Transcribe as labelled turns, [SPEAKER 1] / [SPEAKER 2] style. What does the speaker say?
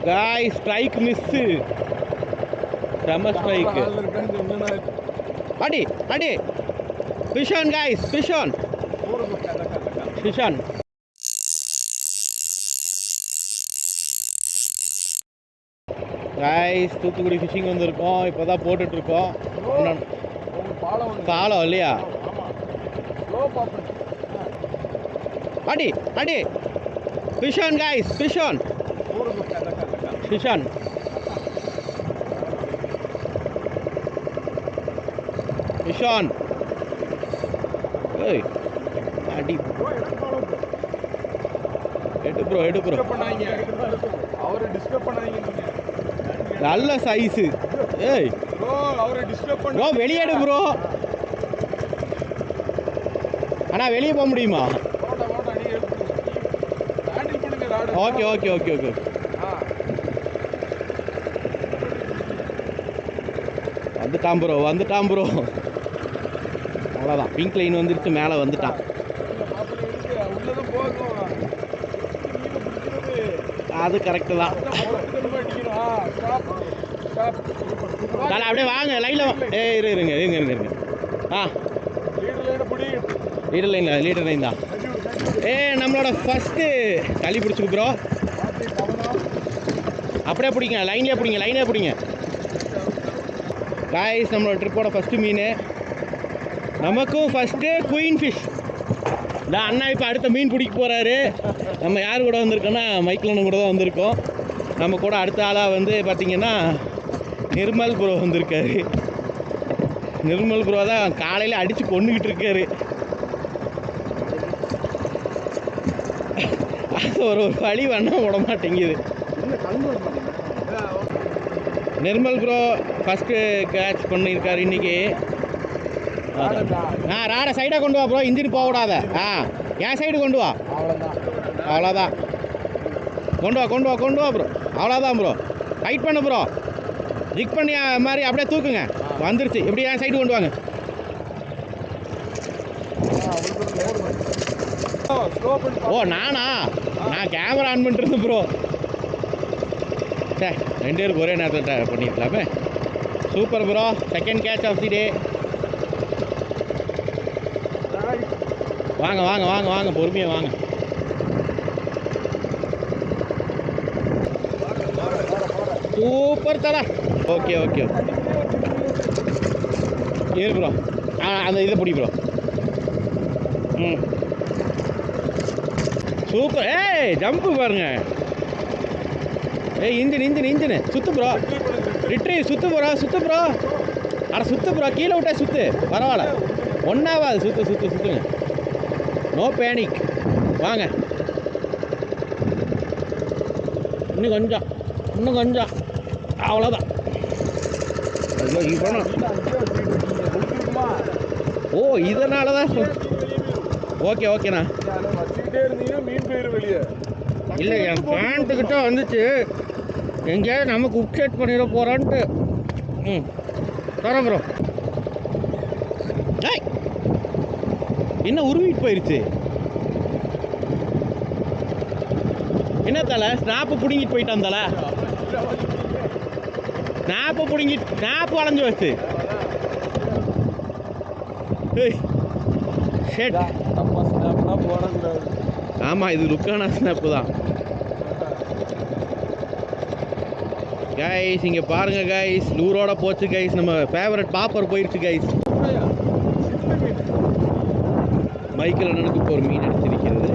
[SPEAKER 1] காய் strike miss, செம strike. அடி அடி, fish on guys, fish on, fish on. Guys Thoothukudi fishing வந்திருக்கோம், இப்போ தான் போட்டுட்ருக்கோம். பாலம் இல்லையா? அடி அடி, fish on guys, fish on, fish on. Fish on. ஏய் அடி, எடு ப்ரோ, எடு ப்ரோ.
[SPEAKER 2] அவரை டிஸ்டர்ப் பண்ணாதீங்க.
[SPEAKER 1] நல்ல சைஸு. ஏய்
[SPEAKER 2] ப்ரோ, அவரை டிஸ்டர்ப் பண்ண
[SPEAKER 1] ப்ரோ, வெளியேடு ப்ரோ. அண்ணா வெளியே போக முடியுமா? Okay okay okay okay. வந்துட்டான் ப்ரோ, வந்துட்டான் ப்ரோ. அவ்வளோதான், பிங்க் லைன் வந்துருச்சு, மேலே வந்துட்டான். அது கரெக்டு தான். அப்படியே வாங்க லைனில். இருங்க இருங்க இருங்க இருங்க. ஆ லீடர் லைனில், லீடர் லைன் தான். நம்மளோட ஃபஸ்ட்டு தள்ளி பிடிச்சிக்கு ப்ரோ. அப்படியே பிடிங்க, லைன்லேயே பிடிங்க, லைனே பிடிங்க. காய்ஸ் நம்மளோட ட்ரிப்போட ஃபஸ்ட்டு மீன், நமக்கும் ஃபஸ்ட்டு குயின் ஃபிஷ். இந்த அண்ணா இப்போ அடுத்த மீன் பிடிக்க போகிறாரு. நம்ம யார் கூட வந்திருக்கோன்னா மைக்கிளன் கூட தான் வந்திருக்கோம். நம்ம கூட அடுத்த ஆளாக வந்து பார்த்திங்கன்னா நிர்மல் ப்ரோ வந்திருக்காரு. நிர்மல் ப்ரோ தான் காலையில் அடித்து கொண்டுக்கிட்டு இருக்காரு. அது ஒரு வழி வண்ணம் விட மாட்டேங்குது. நிர்மல் ப்ரோ ஃபஸ்ட்டு கேட்ச் பண்ணியிருக்காரு இன்றைக்கி. ராடை சைடாக கொண்டு வா ப்ரோ, இன்ஜின் போகக்கூடாத. என் சைடு கொண்டு வா, அவ்வளோதான். கொண்டு வா கொண்டு வா கொண்டு வா ப்ரோ, அவ்வளோதான் ப்ரோ. டைட் பண்ணு ப்ரோ, ஜிக் பண்ணி மாதிரி அப்படியே தூக்குங்க. வந்துருச்சு, எப்படி என் சைடு கொண்டு வாங்க. ஓ நானா? நான் கேமரா ஆன் பண்ணிட்டு ப்ரோ. சே, 2 பேருக்கு ஒரே நேரத்தில் பண்ணியிருக்கலாமே. Super bro, second catch of the day. வாங்க வாங்க வாங்க வாங்க, பொறுமையாக வாங்க. சூப்பர் தரா. ஓகே ஓகே ஏறு ப்ரோ. அந்த இதை பிடி ப்ரோ. ம் சூப்பர். ஜம்ப்பு பாருங்க. இன்ஜின் இன்ஜின் இன்ஜினு சுத்து ப்ரோ. ரிட்ரீவ் சுத்து ப்ரோ, சுத்து ப்ரோ. அட சுத்து ப்ரோ, கீழே விட்டா சுத்து, பரவாயில்ல, ஒன்றாவாது. சுத்து சுத்து சுத்துங்க, நோ பேனிக். வாங்க, இன்னும் கொஞ்சம், இன்னும் கொஞ்சம், அவ்வளோதான். ஐயோ இவனா? ஓ இதனால தான். ஓகே ஓகேண்ணா. இல்லை, என் பேண்ட்டுக்கிட்ட வந்துச்சு, எங்கேயாவது நமக்கு உப்செட் பண்ணிட போகிறான்ட்டு. தரேன் ப்ரோ. என்ன உருவிட்டு போயிடுச்சு? என்ன தலை, ஸ்னாப்பு பிடுங்கிட்டு போயிட்டான் தலை. ஸ்னாப்பு பிடுங்கிட்டு, ஸ்னாப்பு வளைஞ்சு வச்சு. ஆமாம், இது லுக்கான ஸ்னாப்பு தான். கைஸ் இங்கே பாருங்க கைஸ், லூரோட போச்சு கைஸ். நம்ம ஃபேவரட் பாப்பர் போயிடுச்சு கைஸ். மைக்கேல் அண்ணனுக்கு இப்போ ஒரு மீன் அடிச்சிருக்கிறது.